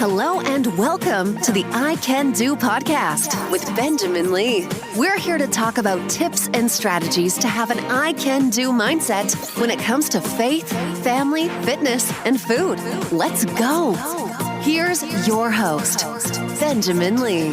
Hello and welcome to the I Can Do podcast with Benjamin Lee. We're here to talk about tips and strategies to have an I Can Do mindset when it comes to faith, family, fitness, and food. Let's go. Here's your host, Benjamin Lee.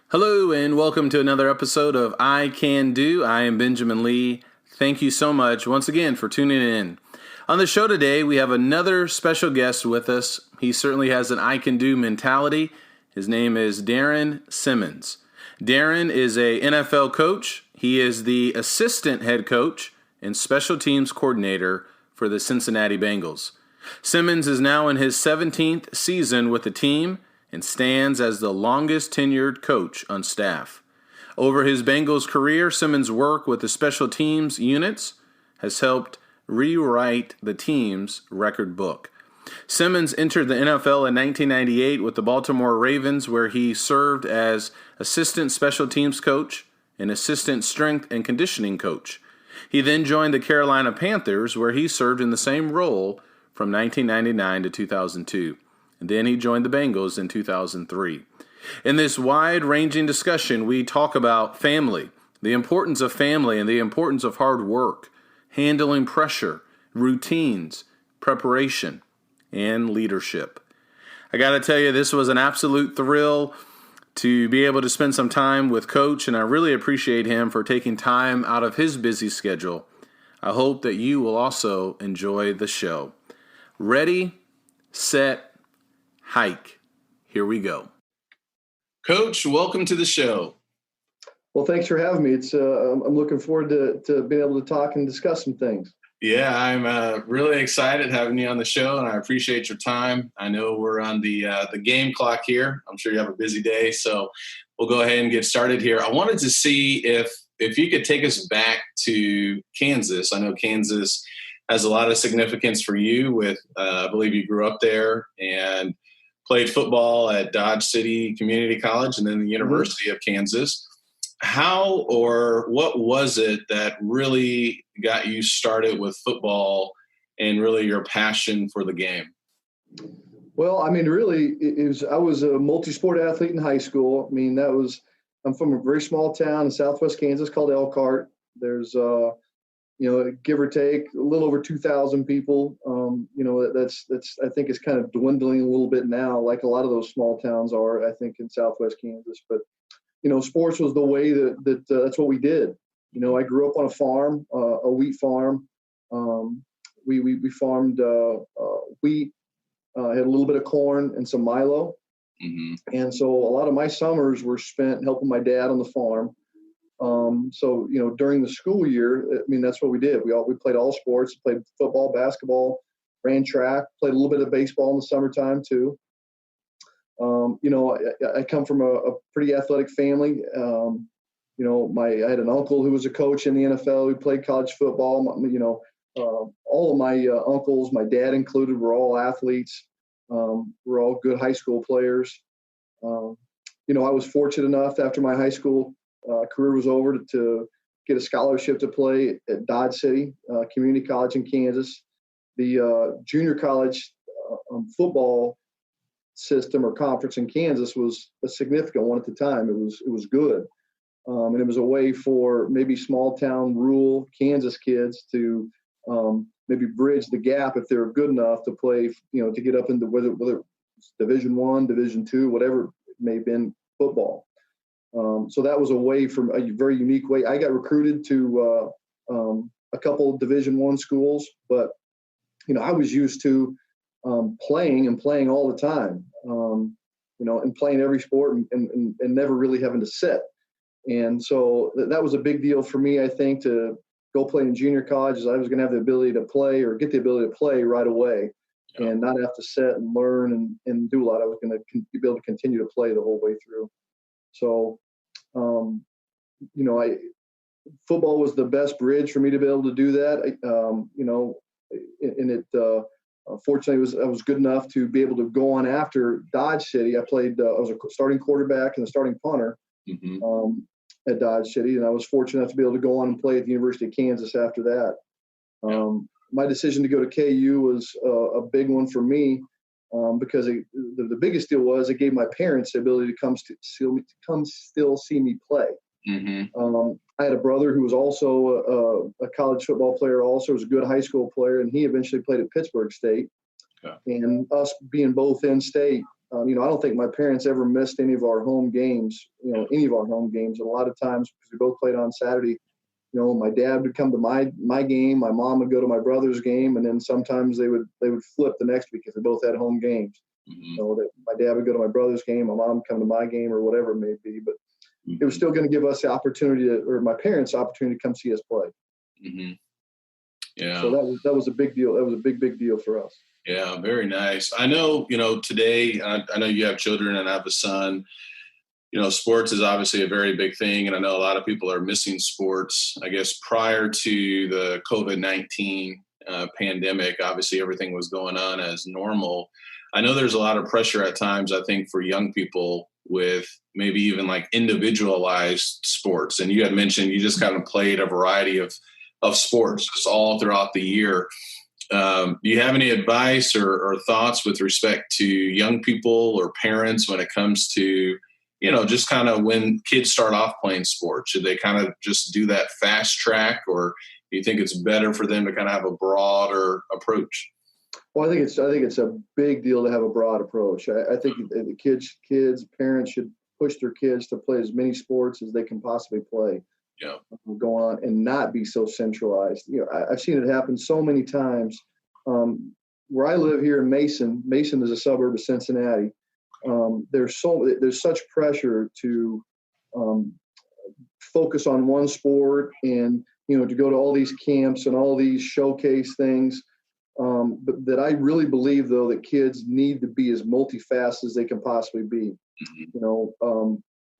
Hello and welcome to another episode of I Can Do. I am Benjamin Lee. Thank you so much once again for tuning in. On the show today, we have another special guest with us. He certainly has an I Can Do mentality. His name is Darrin Simmons. Darrin is a NFL coach. He is the assistant head coach and special teams coordinator for the Cincinnati Bengals. Simmons is now in his 17th season with the team and stands as the longest tenured coach on staff. Over his Bengals career, Simmons' work with the special teams units has helped rewrite the team's record book. Simmons entered the NFL in 1998 with the Baltimore Ravens, where he served as assistant special teams coach and assistant strength and conditioning coach. He then joined the Carolina Panthers, where he served in the same role from 1999 to 2002. And then he joined the Bengals in 2003. In this wide-ranging discussion, we talk about family, the importance of family and the importance of hard work, handling pressure, routines, preparation, and leadership. I got to tell you, this was an absolute thrill to be able to spend some time with Coach, and I really appreciate him for taking time out of his busy schedule. I hope that you will also enjoy the show. Ready, set, hike. Here we go. Coach, welcome to the show. Well, thanks for having me. I'm looking forward to being able to talk and discuss some things. Yeah, I'm really excited having you on the show, and I appreciate your time. I know we're on the game clock here. I'm sure you have a busy day, so we'll go ahead and get started here. I wanted to see if you could take us back to Kansas. I know Kansas has a lot of significance for you with, I believe you grew up there and played football at Dodge City Community College and then the University of Kansas. How or what was it that really got you started with football and really your passion for the game? Well, I mean, really, I was a multi-sport athlete in high school. I mean, I'm from a very small town in southwest Kansas called Elkhart. There's, give or take, a little over 2,000 people. That's I think it's kind of dwindling a little bit now, like a lot of those small towns are, I think, in southwest Kansas. But sports was the way that's what we did. I grew up on a farm, a wheat farm. We farmed wheat, had a little bit of corn and some Milo. Mm-hmm. And so a lot of my summers were spent helping my dad on the farm. During the school year, I mean, that's what we did. We played all sports, played football, basketball, ran track, played a little bit of baseball in the summertime too. I come from a pretty athletic family. I had an uncle who was a coach in the NFL who played college football. All of my uncles, my dad included, were all athletes. We're all good high school players. I was fortunate enough after my high school career was over to get a scholarship to play at Dodge City Community College in Kansas. The junior college football system or conference in Kansas was a significant one at the time. It was good. And it was a way for maybe small town rural Kansas kids to maybe bridge the gap if they were good enough to play, to get up into whether it's Division I, Division II, whatever it may have been, football. So that was a way, from a very unique way. I got recruited to a couple of Division I schools, but I was used to playing all the time, and playing every sport and never really having to sit. And so that was a big deal for me, I think, to go play in junior college, as I was going to have the ability to play or get the ability to play right away and not have to sit and learn and do a lot. I was going to be able to continue to play the whole way through. So, football was the best bridge for me to be able to do that. Fortunately, I was good enough to be able to go on after Dodge City. I was a starting quarterback and a starting punter at Dodge City, and I was fortunate enough to be able to go on and play at the University of Kansas after that. my decision to go to KU was a big one for me because the biggest deal was it gave my parents the ability to come still see me play. I had a brother who was also a college football player, also was a good high school player, and he eventually played at Pittsburgh State. Okay. And us being both in state, I don't think my parents ever missed any of our home games, any of our home games. And a lot of times, because we both played on Saturday, my dad would come to my game, my mom would go to my brother's game, and then sometimes they would flip the next week if they both had home games. My dad would go to my brother's game, my mom would come to my game, or whatever it may be. But it was still going to give us the opportunity or my parents the opportunity to come see us play. Yeah. So that was a big deal. That was a big deal for us. Yeah, very nice. I know, today, I know you have children and I have a son. Sports is obviously a very big thing, and I know a lot of people are missing sports. I guess prior to the COVID-19 pandemic, obviously everything was going on as normal. I know there's a lot of pressure at times, I think, for young people with maybe even like individualized sports. And you had mentioned you just kind of played a variety of sports just all throughout the year. Do you have any advice or thoughts with respect to young people or parents when it comes to, just kind of when kids start off playing sports? Should they kind of just do that fast track, or do you think it's better for them to kind of have a broader approach? Well, I think it's a big deal to have a broad approach. I think the parents should push their kids to play as many sports as they can possibly play. Yeah. Go on and not be so centralized. I've seen it happen so many times. Where I live here in Mason is a suburb of Cincinnati. There's such pressure to focus on one sport and to go to all these camps and all these showcase things. But that I really believe, though, that kids need to be as multifaceted as they can possibly be.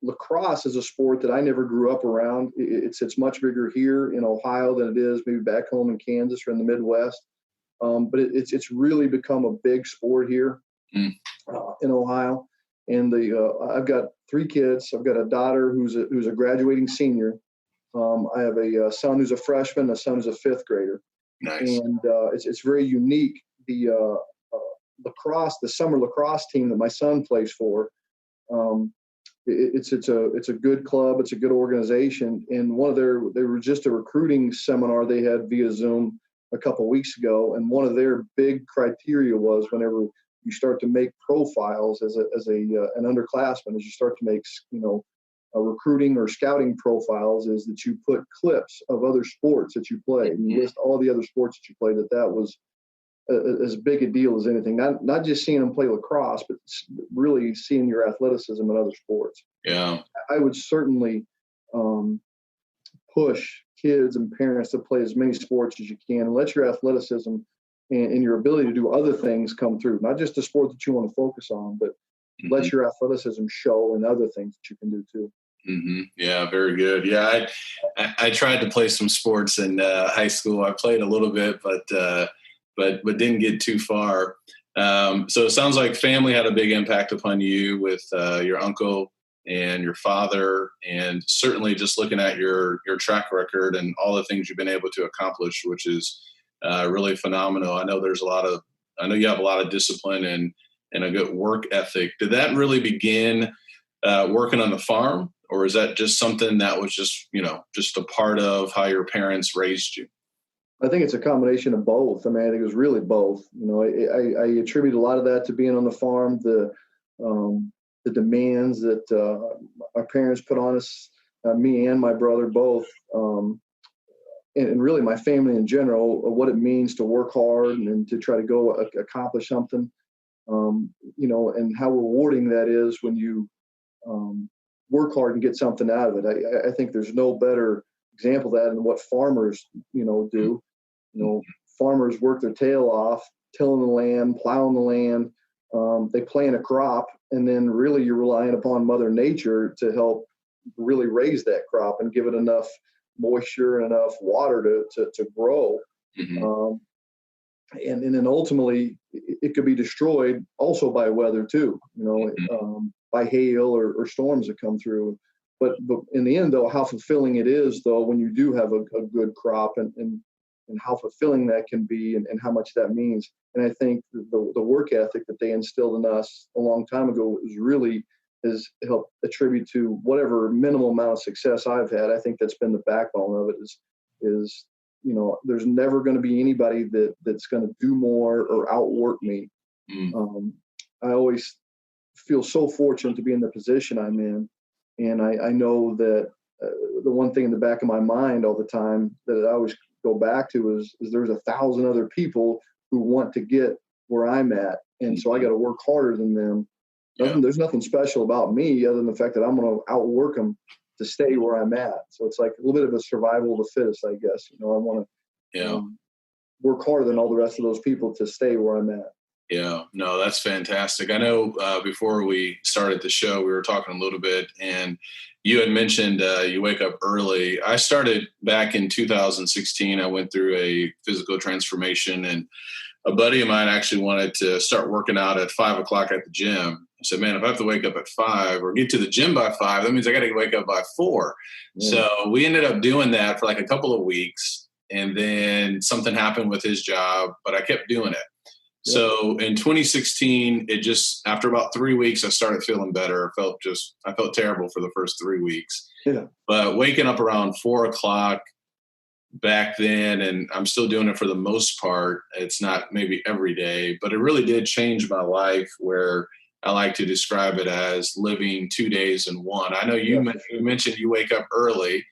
Lacrosse is a sport that I never grew up around. It's much bigger here in Ohio than it is maybe back home in Kansas or in the Midwest. But it's really become a big sport here in Ohio. And I've got 3 kids. I've got a daughter who's a graduating senior. I have a son who's a freshman, a son who's a 5th grader. Nice. And it's very unique. The summer lacrosse team that my son plays for. It's a good club. It's a good organization. And they were just a recruiting seminar they had via Zoom a couple of weeks ago. And one of their big criteria was whenever you start to make profiles as an underclassman, as you start to make, a recruiting or scouting profiles, is that you put clips of other sports that you play. And you list all the other sports that you play. That was as big a deal as anything. Not just seeing them play lacrosse, but really seeing your athleticism in other sports. Yeah, I would certainly push kids and parents to play as many sports as you can, and let your athleticism and your ability to do other things come through. Not just the sport that you want to focus on, but let your athleticism show in other things that you can do too. Yeah, very good. Yeah, I tried to play some sports in high school. I played a little bit, but didn't get too far. So it sounds like family had a big impact upon you with your uncle and your father, and certainly just looking at your track record and all the things you've been able to accomplish, which is really phenomenal. I know you have a lot of discipline and a good work ethic. Did that really begin working on the farm, or is that just something that was just a part of how your parents raised you? I think it's a combination of both. I mean, I think it was really both. I attribute a lot of that to being on the farm, the demands that our parents put on us, me and my brother both, and really my family in general, what it means to work hard and to try to go accomplish something, and how rewarding that is when you work hard and get something out of it. I think there's no better example of that than what farmers, do. Farmers work their tail off, tilling the land, plowing the land. They plant a crop, and then really you're relying upon Mother Nature to help really raise that crop and give it enough moisture and enough water to grow. And then ultimately it could be destroyed also by weather too, by hail or storms that come through. But in the end, though, how fulfilling it is, though, when you do have a good crop and and how fulfilling that can be, and how much that means. And I think the work ethic that they instilled in us a long time ago has helped attribute to whatever minimal amount of success I've had. I think that's been the backbone of it is there's never going to be anybody that's going to do more or outwork me. I always feel so fortunate to be in the position I'm in. And I know that the one thing in the back of my mind all the time that I always go back to is there's 1,000 other people who want to get where I'm at. And so I got to work harder than them. There's nothing special about me other than the fact that I'm going to outwork them to stay where I'm at. So it's like a little bit of a survival of the fittest, I guess. I want to work harder than all the rest of those people to stay where I'm at. Yeah, no, that's fantastic. I know before we started the show, we were talking a little bit, and you had mentioned you wake up early. I started back in 2016. I went through a physical transformation, and a buddy of mine actually wanted to start working out at 5 o'clock at the gym. I said, man, if I have to wake up at 5 or get to the gym by 5, that means I got to wake up by 4. So we ended up doing that for like a couple of weeks, and then something happened with his job, but I kept doing it. So in 2016, after about 3 weeks, I started feeling better. I felt terrible for the first 3 weeks. But waking up around 4 o'clock back then, and I'm still doing it for the most part. It's not maybe every day, but it really did change my life, where I like to describe it as living 2 days in one. I know you mentioned you wake up early.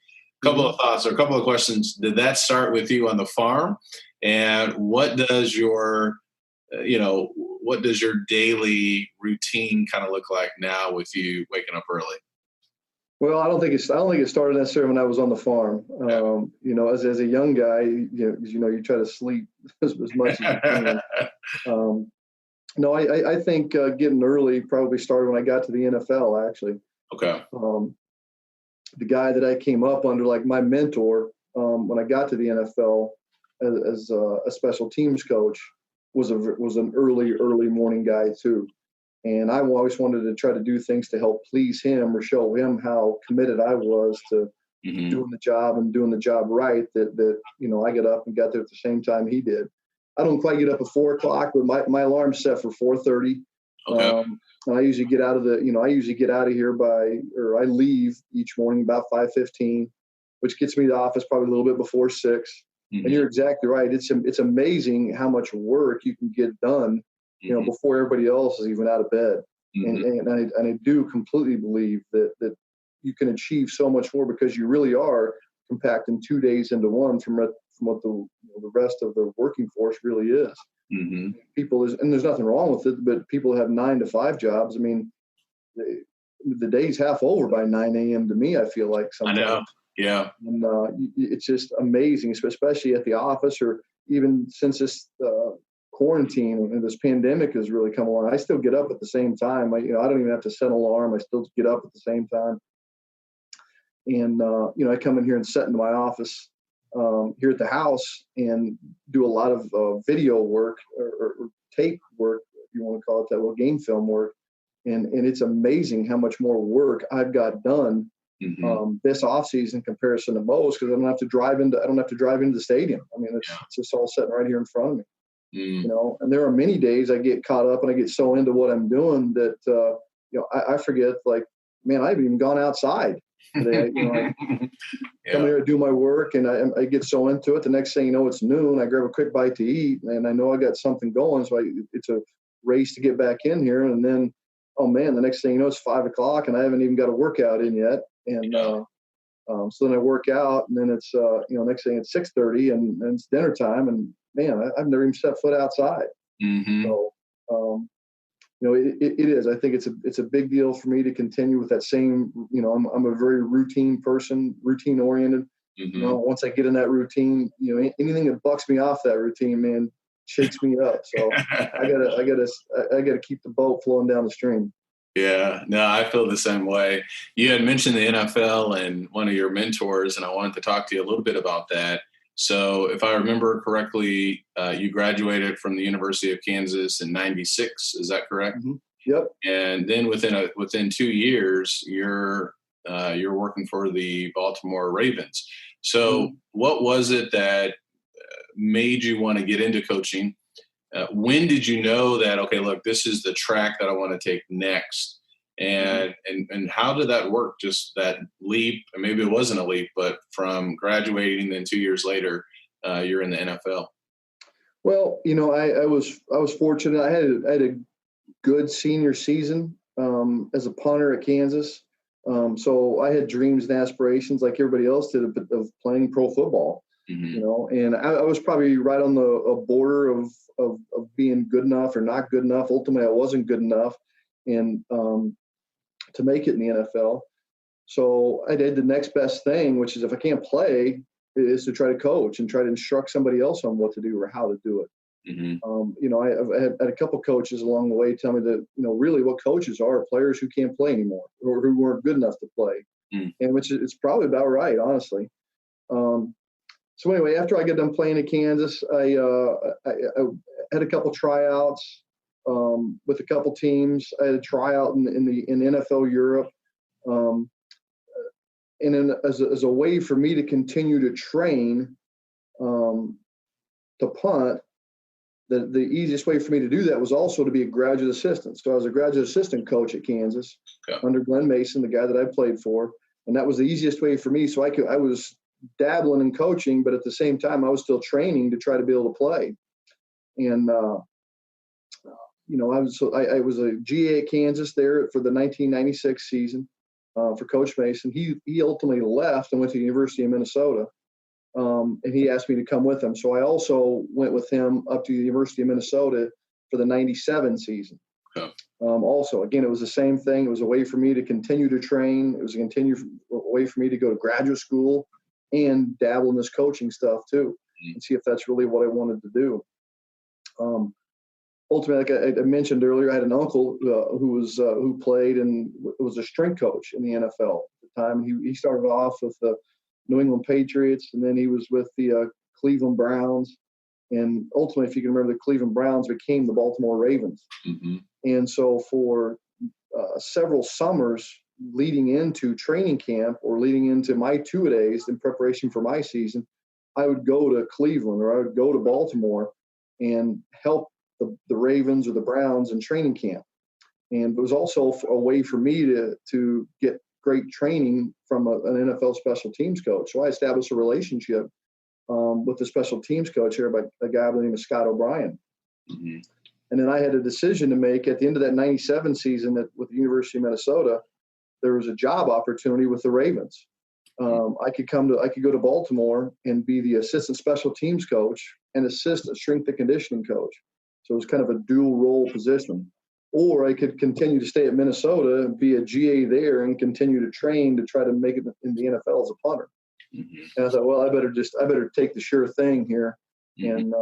A couple of thoughts or a couple of questions. Did that start with you on the farm? And what does your daily routine kind of look like now with you waking up early? Well, I don't think it started necessarily when I was on the farm. As a young guy, you try to sleep as much as you can. I think getting early probably started when I got to the NFL, actually. Okay. The guy that I came up under, like my mentor, when I got to the NFL as a special teams coach, was an early morning guy too. And I always wanted to try to do things to help please him or show him how committed I was to doing the job and doing the job right, that I got up and got there at the same time he did. I don't quite get up at 4 o'clock, but my alarm's set for 4:30. Okay. And I usually get out of here I leave each morning about 5:15, which gets me to the office probably a little bit before 6. And you're exactly right. It's amazing how much work you can get done, before everybody else is even out of bed. And I do completely believe that you can achieve so much more because you really are compacting 2 days into one from what the rest of the working force really is. And there's nothing wrong with it, but people have 9 to 5 jobs. I mean, the day's half over by 9 a.m. to me, I feel like sometimes. I know. Yeah. And it's just amazing, especially at the office, or even since this quarantine and this pandemic has really come along. I still get up at the same time. I don't even have to set an alarm. I still get up at the same time. And, I come in here and sit into my office here at the house and do a lot of video work or tape work, if you want to call it that, game film work. And it's amazing how much more work I've got done this off season in comparison to most, because I don't have to drive into the stadium. I mean, it's just all sitting right here in front of me. And there are many days I get caught up and I get so into what I'm doing that I forget, like, man, I haven't even gone outside today. Come here and do my work, and I get so into it. The next thing you know, it's noon. I grab a quick bite to eat, and I know I got something going, so it's a race to get back in here. And then, oh man, the next thing you know, it's 5 o'clock, and I haven't even got a workout in yet. And so then I work out, and then it's next thing it's 6:30, and it's dinner time, and man, I've never even set foot outside. So it is. I think it's a big deal for me to continue with that same. I'm a very routine person, routine oriented. Once I get in that routine, anything that bucks me off that routine, man, shakes me up. So I gotta keep the boat flowing down the stream. Yeah, no, I feel the same way. You had mentioned the NFL and one of your mentors, and I wanted to talk to you a little bit about that. So if I remember correctly, you graduated from the University of Kansas in '96. Is that correct? Yep. And then within 2 years, you're working for the Baltimore Ravens. So what was it that made you want to get into coaching? When did you know that, okay, look, this is the track that I want to take next? And how did that work? Just that leap, and maybe it wasn't a leap, but from graduating, then 2 years later, you're in the NFL. Well, I was fortunate. I had a good senior season as a punter at Kansas. So I had dreams and aspirations like everybody else did of playing pro football. And I was probably right on the border of being good enough or not good enough. Ultimately, I wasn't good enough and to make it in the NFL. So I did the next best thing, which is if I can't play, is to try to coach and try to instruct somebody else on what to do or how to do it. I've had a couple coaches along the way tell me that, really what coaches are players who can't play anymore or who weren't good enough to play. And which it's probably about right, honestly. So anyway, after I got done playing in Kansas, I had a couple tryouts with a couple teams. I had a tryout in NFL Europe. And then as a way for me to continue to train to punt, the easiest way for me to do that was also to be a graduate assistant. So I was a graduate assistant coach at Kansas under Glenn Mason, the guy that I played for. And that was the easiest way for me. So I was dabbling in coaching, but at the same time, I was still training to try to be able to play. And, I was a GA at Kansas there for the 1996 season for Coach Mason. He ultimately left and went to the University of Minnesota. And he asked me to come with him. So I also went with him up to the University of Minnesota for the 97 season. Also, again, it was the same thing. It was a way for me to continue to train. It was a way for me to go to graduate school and dabble in this coaching stuff too, and see if that's really what I wanted to do. Ultimately, like I mentioned earlier, I had an uncle who played and was a strength coach in the NFL at the time. He started off with the New England Patriots, and then he was with the Cleveland Browns. And ultimately, if you can remember, the Cleveland Browns became the Baltimore Ravens. And so for several summers leading into training camp or leading into my two-a-days in preparation for my season, I would go to Cleveland or I would go to Baltimore and help the Ravens or the Browns in training camp. And it was also a way for me to get great training from an NFL special teams coach. So I established a relationship with the special teams coach here by a guy by the name of Scott O'Brien. And then I had a decision to make at the end of that 97 season with the University of Minnesota. There was a job opportunity with the Ravens. I could go to Baltimore and be the assistant special teams coach and assist a strength and conditioning coach. So it was kind of a dual role position. Or I could continue to stay at Minnesota and be a GA there and continue to train to try to make it in the NFL as a punter. And I thought, well, I better take the sure thing here. And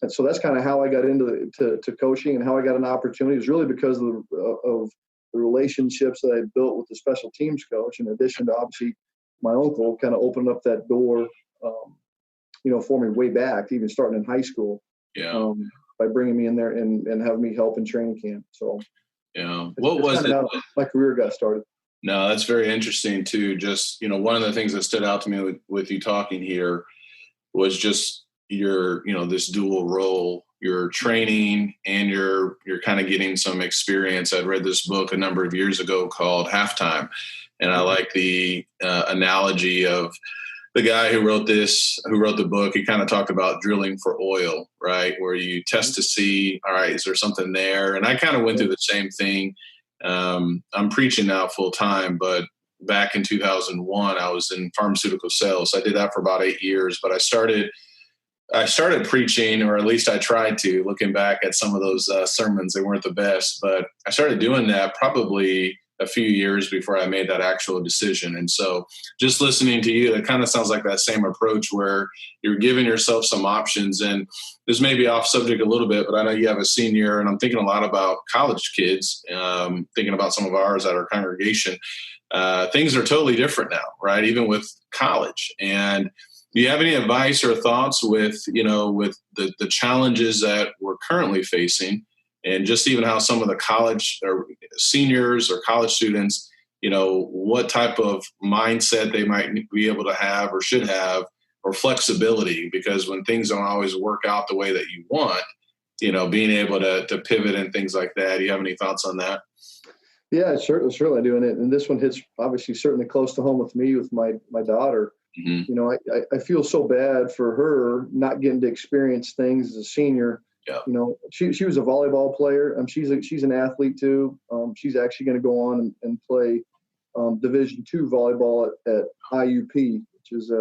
so that's kind of how I got into to coaching and how I got an opportunity. It was really because of the relationships that I built with the special teams coach, in addition to obviously my uncle kind of opened up that door, for me way back, even starting in high school. By bringing me in there and having me help in training camp. So, what was it? How my career got started. No, that's very interesting too. Just, one of the things that stood out to me with you talking here was just your, this dual role, your training and you're kind of getting some experience. I'd read this book a number of years ago called Halftime. And I like the analogy of the guy who wrote the book. He kind of talked about drilling for oil, right? Where you test to see, all right, is there something there? And I kind of went through the same thing. I'm preaching now full time, but back in 2001, I was in pharmaceutical sales. I did that for about 8 years, but I started preaching, or at least I tried to, looking back at some of those sermons. They weren't the best, but I started doing that probably a few years before I made that actual decision. And so just listening to you, that kind of sounds like that same approach where you're giving yourself some options. And this may be off subject a little bit, but I know you have a senior, and I'm thinking a lot about college kids, thinking about some of ours at our congregation. Things are totally different now, right? Even with college. And do you have any advice or thoughts with the challenges that we're currently facing, and just even how some of the college or seniors or college students, what type of mindset they might be able to have or should have flexibility, because when things don't always work out the way that you want, being able to pivot and things like that. Do you have any thoughts on that? Yeah, certainly doing it. And this one hits obviously certainly close to home with me, with my daughter. Mm-hmm. I feel so bad for her not getting to experience things as a senior. Yeah. She was a volleyball player. She's an athlete too. She's actually going to go on and play Division II volleyball at IUP, which is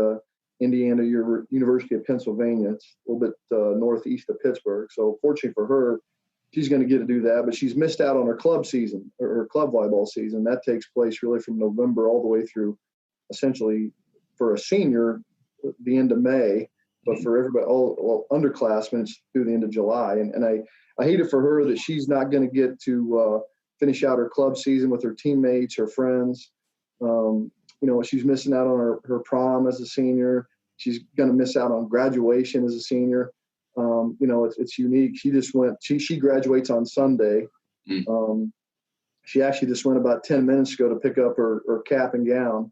Indiana University of Pennsylvania. It's a little bit northeast of Pittsburgh. So fortunately for her, she's going to get to do that. But she's missed out on her club season, or her club volleyball season. That takes place really from November all the way through, essentially, for a senior, the end of May. But for everybody, all underclassmen, it's through the end of July. And I hate it for her that she's not going to get to finish out her club season with her teammates, her friends. She's missing out on her prom as a senior. She's going to miss out on graduation as a senior. It's unique. She graduates on Sunday. She actually just went about 10 minutes ago to pick up her cap and gown.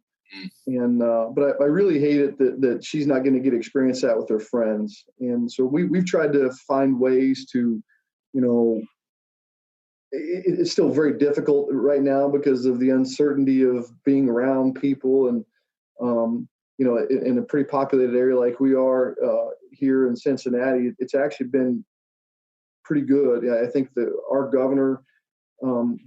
But I really hate it that she's not going to get to experience that with her friends. And so we've tried to find ways to, it's still very difficult right now because of the uncertainty of being around people. And, in a pretty populated area like we are here in Cincinnati, it's actually been pretty good. I think that our governor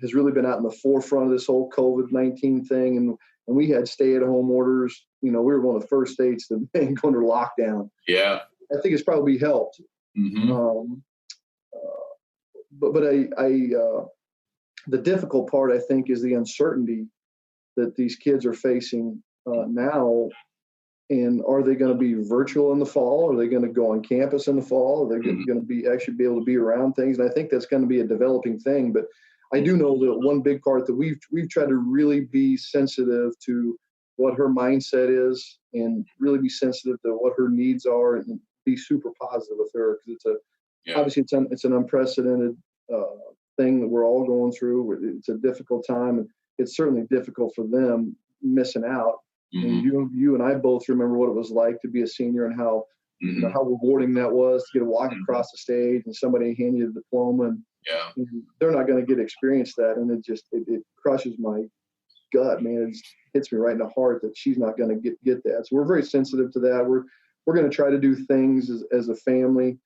has really been out in the forefront of this whole COVID-19 thing. And we had stay-at-home orders. We were one of the first states that didn't go under lockdown. Yeah. I think it's probably helped. Mm-hmm. But the difficult part, I think, is the uncertainty that these kids are facing now. And are they going to be virtual in the fall? Are they going to go on campus in the fall? Are they going to be able to be around things? And I think that's going to be a developing thing. But I do know that one big part that we've tried to really be sensitive to what her mindset is, and really be sensitive to what her needs are, and be super positive with her, because obviously it's an unprecedented thing that we're all going through. It's a difficult time, and it's certainly difficult for them missing out. Mm-hmm. And you and I both remember what it was like to be a senior, and how how rewarding that was to get to walk across the stage and somebody hand you the diploma, and they're not going to get to experience that, and it crushes my gut, man. It hits me right in the heart that she's not going to get that. So we're very sensitive to that. We're going to try to do things as a family.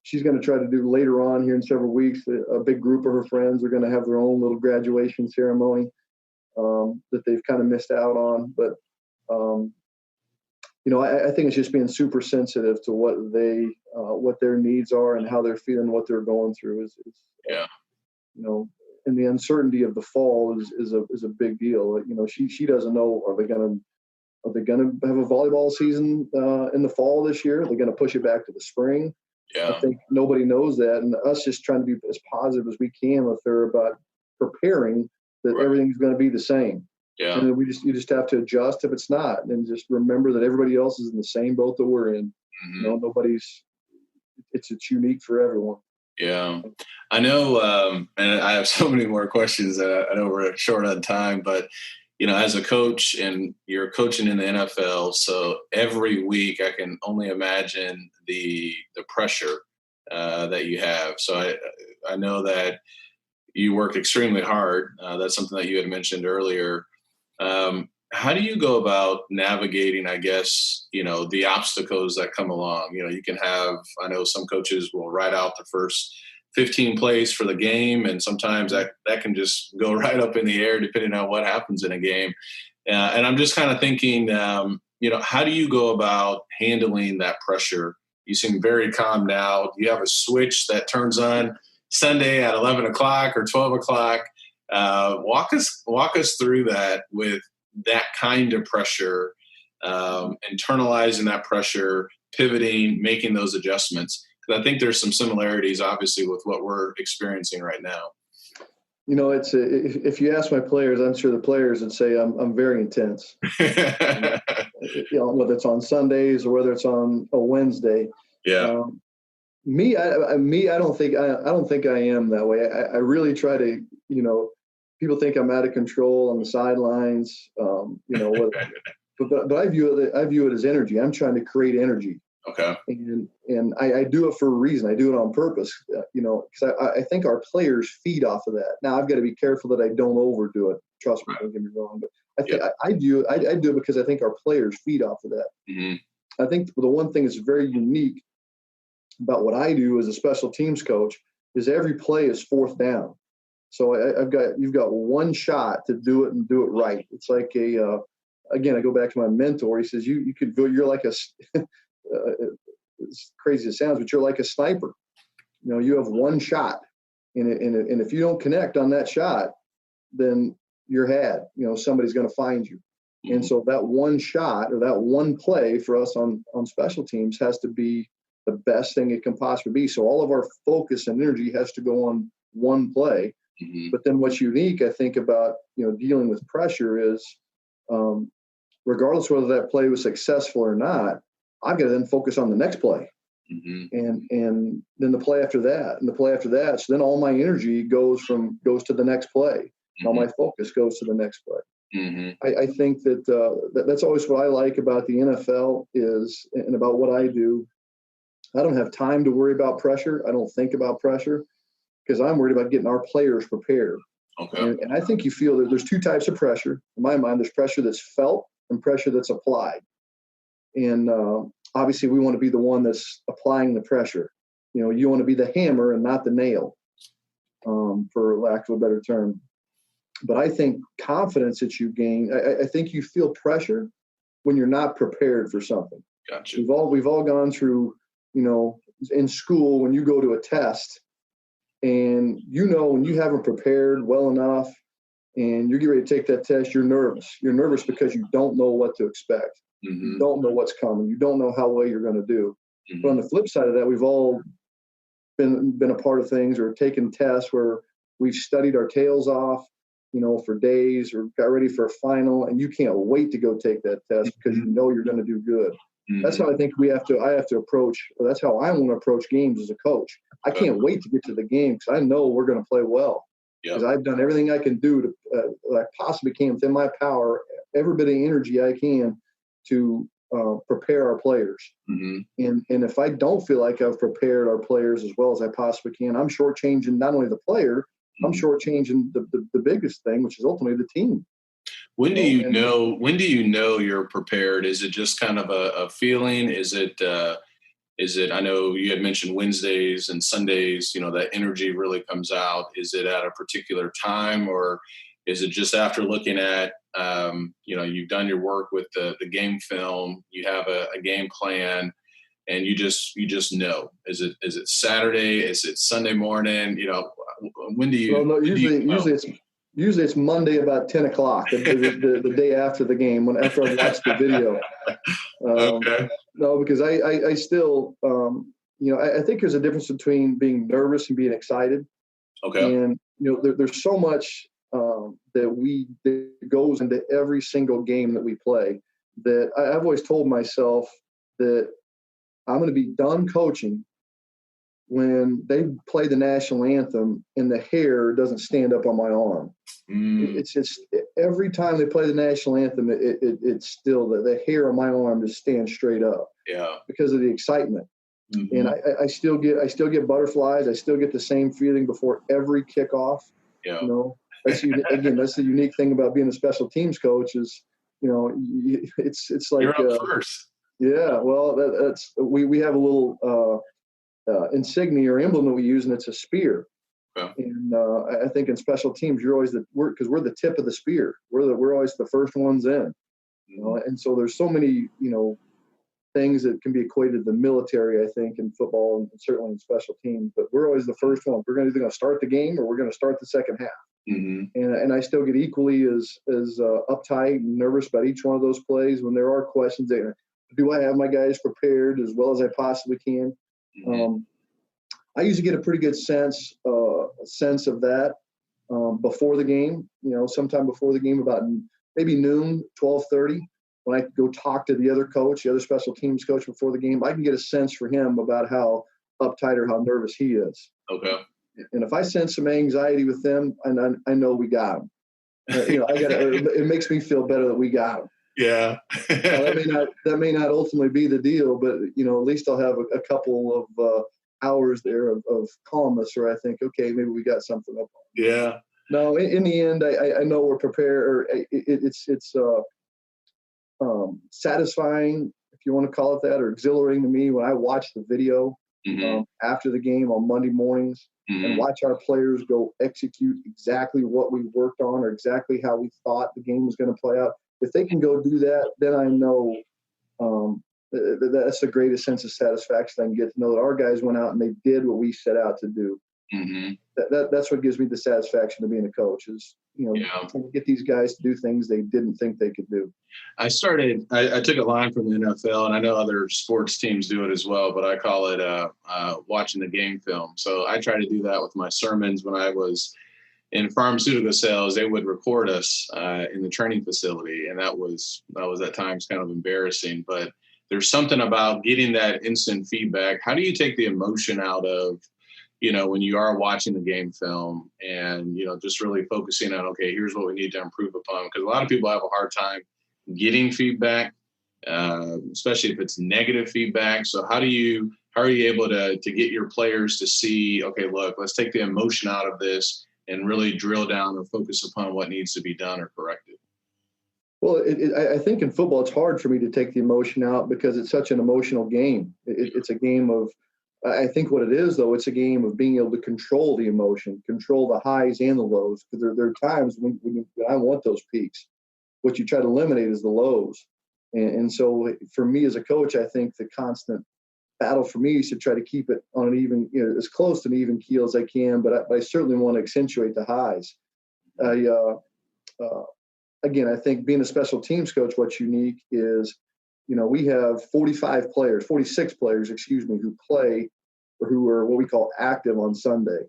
She's going to try to do later on here in several weeks. A big group of her friends are going to have their own little graduation ceremony that they've kind of missed out on. But I think it's just being super sensitive to what their needs are and how they're feeling, what they're going through. And the uncertainty of the fall is a big deal. She doesn't know, are they going to have a volleyball season in the fall this year? Are they going to push it back to the spring? Yeah. I think nobody knows that, and us just trying to be as positive as we can with her about preparing that everything's going to be the same. Yeah. And you just have to adjust if it's not, and just remember that everybody else is in the same boat that we're in. Mm-hmm. It's unique for everyone. Yeah, I know, and I have so many more questions. I know we're short on time, but as a coach, and you're coaching in the NFL, so every week I can only imagine the pressure that you have. So I know that you work extremely hard. That's something that you had mentioned earlier. How do you go about navigating, I guess, the obstacles that come along? You can have, I know some coaches will write out the first 15 plays for the game, and sometimes that can just go right up in the air depending on what happens in a game. And I'm just kind of thinking, how do you go about handling that pressure? You seem very calm now. Do you have a switch that turns on Sunday at 11 o'clock or 12 o'clock? Walk us through that with that kind of pressure, internalizing that pressure, pivoting, making those adjustments. Because I think there's some similarities, obviously, with what we're experiencing right now. It's if you ask my players, I'm sure the players would say I'm very intense. Whether it's on Sundays or whether it's on a Wednesday. Yeah. Me, I don't think I am that way. I really try to, people think I'm out of control on the sidelines. but I view it as energy. I'm trying to create energy. Okay. And I do it for a reason. I do it on purpose, because I think our players feed off of that. Now I've got to be careful that I don't overdo it. Trust me, don't get me wrong. But I do it because I think our players feed off of that. Mm-hmm. I think the one thing that's very unique about what I do as a special teams coach is every play is fourth down. So you've got one shot to do it and do it right. It's like again, I go back to my mentor. He says you could go. You're like it's crazy as it sounds, but you're like a sniper. You have one shot, and if you don't connect on that shot, then you're had. Somebody's going to find you. Mm-hmm. And so that one shot or that one play for us on special teams has to be the best thing it can possibly be. So all of our focus and energy has to go on one play. Mm-hmm. But then what's unique, I think, about dealing with pressure is, regardless whether that play was successful or not, I've got to then focus on the next play, mm-hmm. and then the play after that, and the play after that. So then all my energy goes to the next play. Mm-hmm. All my focus goes to the next play. Mm-hmm. I think that's always what I like about the NFL and about what I do. I don't have time to worry about pressure. I don't think about pressure because I'm worried about getting our players prepared. Okay. And I think you feel that there's two types of pressure. In my mind, there's pressure that's felt and pressure that's applied. And obviously, we want to be the one that's applying the pressure. You want to be the hammer and not the nail, for lack of a better term. But I think confidence that you gain, I think you feel pressure when you're not prepared for something. Gotcha. We've all gone through, in school when you go to a test and when you haven't prepared well enough and you're getting ready to take that test, you're nervous. You're nervous because you don't know what to expect. Mm-hmm. You don't know what's coming. You don't know how well you're going to do. Mm-hmm. But on the flip side of that, we've all been a part of things or taken tests where we've studied our tails off, for days or got ready for a final, and you can't wait to go take that test because you're going to do good. Mm-hmm. That's how I think I have to approach, or that's how I want to approach games as a coach. I can't wait to get to the game because I know we're going to play well. Because I've done everything I can do that I possibly can within my power, every bit of energy I can to prepare our players. Mm-hmm. And if I don't feel like I've prepared our players as well as I possibly can, I'm shortchanging not only the player, I'm shortchanging the biggest thing, which is ultimately the team. When do you know you're prepared? Is it just kind of a feeling? Is it, I know you had mentioned Wednesdays and Sundays, that energy really comes out. Is it at a particular time, or is it just after looking at, you've done your work with the game film, you have a game plan, and you just know? Is it Saturday? Is it Sunday morning? When do you? Well, no, usually it's Monday about 10 o'clock, the day after the game, after I watched the video. Okay. No, because I still, I think there's a difference between being nervous and being excited. Okay. And, there's so much that goes into every single game that we play that I've always told myself that I'm going to be done coaching when they play the national anthem and the hair doesn't stand up on my arm. It's just every time they play the national anthem, it's still the hair on my arm just stands straight up. Yeah. Because of the excitement. Mm-hmm. And I still get butterflies. I still get the same feeling before every kickoff. Yeah. That's the unique thing about being a special teams coach is, it's like you're up first. Yeah. Well, that's we have a little insignia or emblem that we use, and it's a spear. Yeah. And I think in special teams, you're always we're the tip of the spear. We're always the first ones in. And so there's so many things that can be equated to the military, I think, in football and certainly in special teams. But we're always the first one. We're either going to start the game or we're going to start the second half. Mm-hmm. And I still get equally as uptight and nervous about each one of those plays when there are questions there. Do I have my guys prepared as well as I possibly can? Mm-hmm. I usually get a pretty good sense of that before the game. Sometime before the game, about maybe noon, 12:30, when I go talk to the other coach, the other special teams coach before the game, I can get a sense for him about how uptight or how nervous he is. Okay. And if I sense some anxiety with them, and I know we got him. It makes me feel better that we got him. Yeah. That may not ultimately be the deal, but at least I'll have a couple of hours there of calmness where I think, okay, maybe we got something up. Yeah. No, in the end, I know we're prepared. Or it's satisfying, if you want to call it that, or exhilarating to me when I watch the video after the game on Monday mornings and watch our players go execute exactly what we worked on or exactly how we thought the game was going to play out. If they can go do that, then I know that's the greatest sense of satisfaction I can get, to know that our guys went out and they did what we set out to do. That's what gives me the satisfaction of being a coach is, trying to get these guys to do things they didn't think they could do. I took a line from the NFL, and I know other sports teams do it as well, but I call it watching the game film. So I try to do that with my sermons. When I was in pharmaceutical sales, they would record us in the training facility, and that was at times kind of embarrassing. But there's something about getting that instant feedback. How do you take the emotion out of, when you are watching the game film and, just really focusing on, okay, here's what we need to improve upon? Because a lot of people have a hard time getting feedback, especially if it's negative feedback. So how are you able to get your players to see, okay, look, let's take the emotion out of this and really drill down or focus upon what needs to be done or corrected? Well, I think in football, it's hard for me to take the emotion out because it's such an emotional game. It's a game of, I think what it is, though, it's a game of being able to control the emotion, control the highs and the lows. Because there are times when I want those peaks. What you try to eliminate is the lows. And so for me as a coach, I think the constant battle for me is to try to keep it on an even, as close to an even keel as I can. But I certainly want to accentuate the highs. Again, I think being a special teams coach, what's unique is, we have 46 players, who play or who are what we call active on Sunday.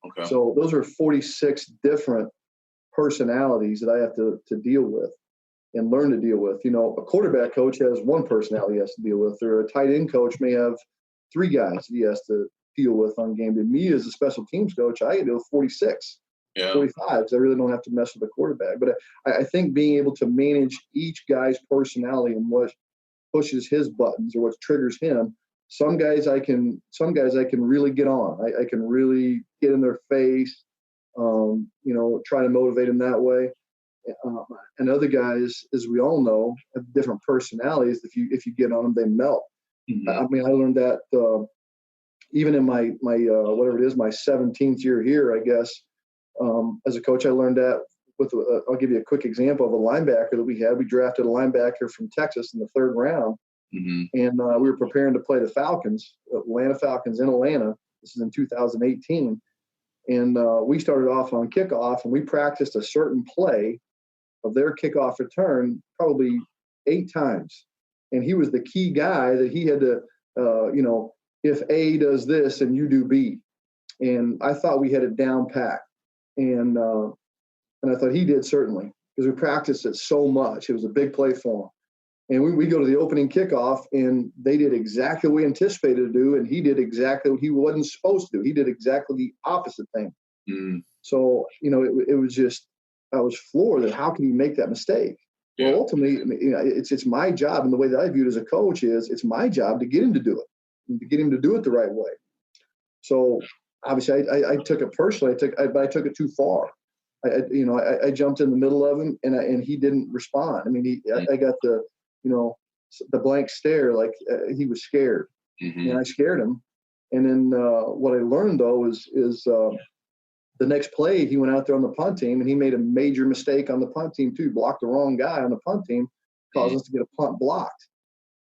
Okay. So those are 46 different personalities that I have to deal with and learn to deal with. A quarterback coach has one personality he has to deal with, or a tight end coach may have three guys he has to deal with on game day. Me as a special teams coach, I deal with 46. 45, because I really don't have to mess with the quarterback. But I think being able to manage each guy's personality and what pushes his buttons or what triggers him. Some guys I can really get on. I can really get in their face, try to motivate them that way. And other guys, as we all know, have different personalities. If you get on them, they melt. I learned that even in my whatever it is, my 17th year here, I guess. As a coach, I learned that I'll give you a quick example of a linebacker that we had. We drafted a linebacker from Texas in the third round, and we were preparing to play the Falcons, Atlanta Falcons in Atlanta. This is in 2018. And we started off on kickoff, and we practiced a certain play of their kickoff return probably 8 times. And he was the key guy that he had to, if A does this and you do B. And I thought we had it down pat. And I thought he did, certainly, because we practiced it so much. It was a big play for him. And we go to the opening kickoff, and they did exactly what we anticipated to do, and he did exactly what he wasn't supposed to do. He did exactly the opposite thing. So, it was just, I was floored that how can you make that mistake? Yeah. Well, ultimately, it's my job, and the way that I view it as a coach is it's my job to get him to do it, and to get him to do it the right way. So obviously, I took it personally. But I took it too far. I jumped in the middle of him, and he didn't respond. I got the blank stare, like he was scared, and I scared him. And then what I learned though is the next play he went out there on the punt team, and he made a major mistake on the punt team too. Blocked the wrong guy on the punt team, caused us to get a punt blocked.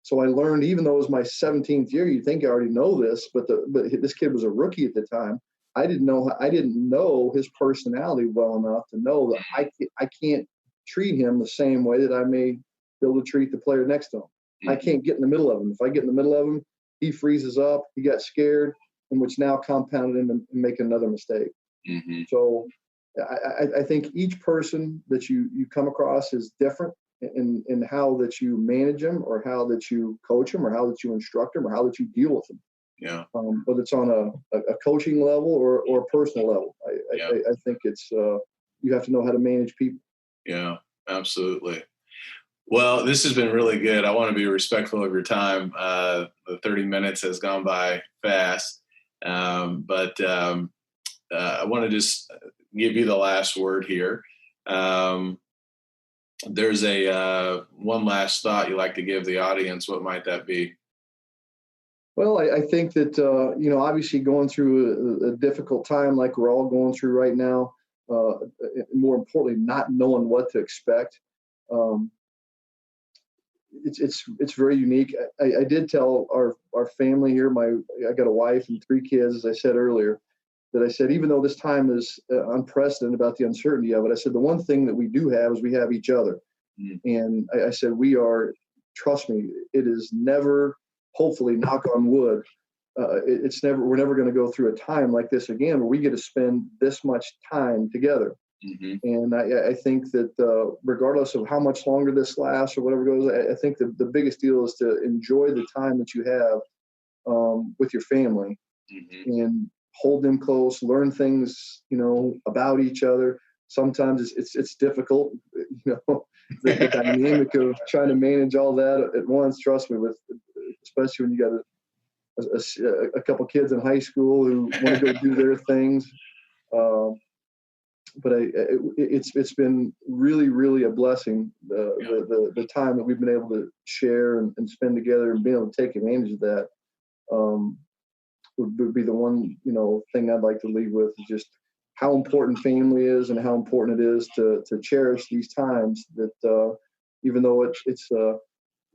So I learned, even though it was my 17th year, you'd think I already know this, but this kid was a rookie at the time. I didn't know his personality well enough to know that I can't treat him the same way that I may be able to treat the player next to him. I can't get in the middle of him. If I get in the middle of him, he freezes up, he got scared, and which now compounded him and make another mistake. So I think each person that you come across is different in how that you manage them, or how that you coach them, or how that you instruct them, or how that you deal with them. Yeah. Whether it's on a coaching level or a personal level, I think it's you have to know how to manage people. Yeah, absolutely. Well, this has been really good. I want to be respectful of your time. The 30 minutes has gone by fast. But I want to just give you the last word here. There's one last thought you like to give the audience. What might that be? Well, I think that, obviously going through a difficult time like we're all going through right now, more importantly, not knowing what to expect. It's very unique. I did tell our family here, I got a wife and 3 kids, as I said earlier, that I said, even though this time is unprecedented about the uncertainty of it, I said, the one thing that we do have is we have each other. And I said, trust me, it is never, hopefully, knock on wood, we're never going to go through a time like this again where we get to spend this much time together. And I think that regardless of how much longer this lasts or whatever goes, I think the biggest deal is to enjoy the time that you have with your family and hold them close, learn things, about each other. Sometimes it's difficult, the dynamic of trying to manage all that at once. Trust me, especially when you got a couple kids in high school who want to go do their things. But it's been really, really a blessing, the time that we've been able to share and spend together, and being able to take advantage of that would be the one, thing I'd like to leave with, is just how important family is and how important it is to cherish these times that, even though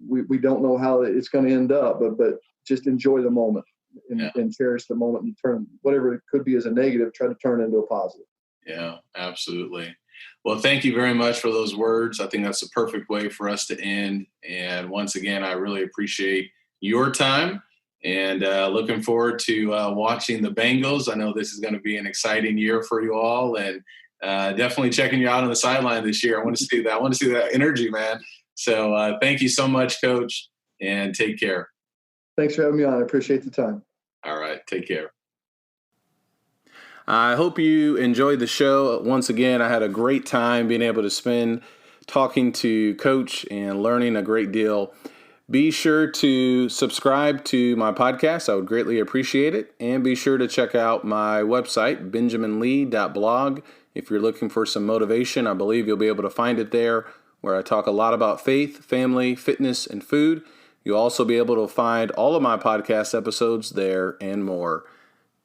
we don't know how it's going to end up, but just enjoy the moment and cherish the moment and turn whatever it could be as a negative, try to turn it into a positive. Yeah, absolutely. Well, thank you very much for those words. I think that's the perfect way for us to end. And once again, I really appreciate your time, and looking forward to watching the Bengals. I know this is going to be an exciting year for you all, and definitely checking you out on the sideline this year. I want to see that. I want to see that energy, man. So thank you so much, Coach, and take care. Thanks for having me on. I appreciate the time. All right. Take care. I hope you enjoyed the show. Once again, I had a great time being able to spend talking to Coach and learning a great deal. Be sure to subscribe to my podcast. I would greatly appreciate it. And be sure to check out my website, benjaminlee.blog. If you're looking for some motivation, I believe you'll be able to find it there, where I talk a lot about faith, family, fitness, and food. You'll also be able to find all of my podcast episodes there and more.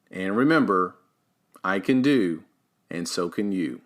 And remember, I can do, and so can you.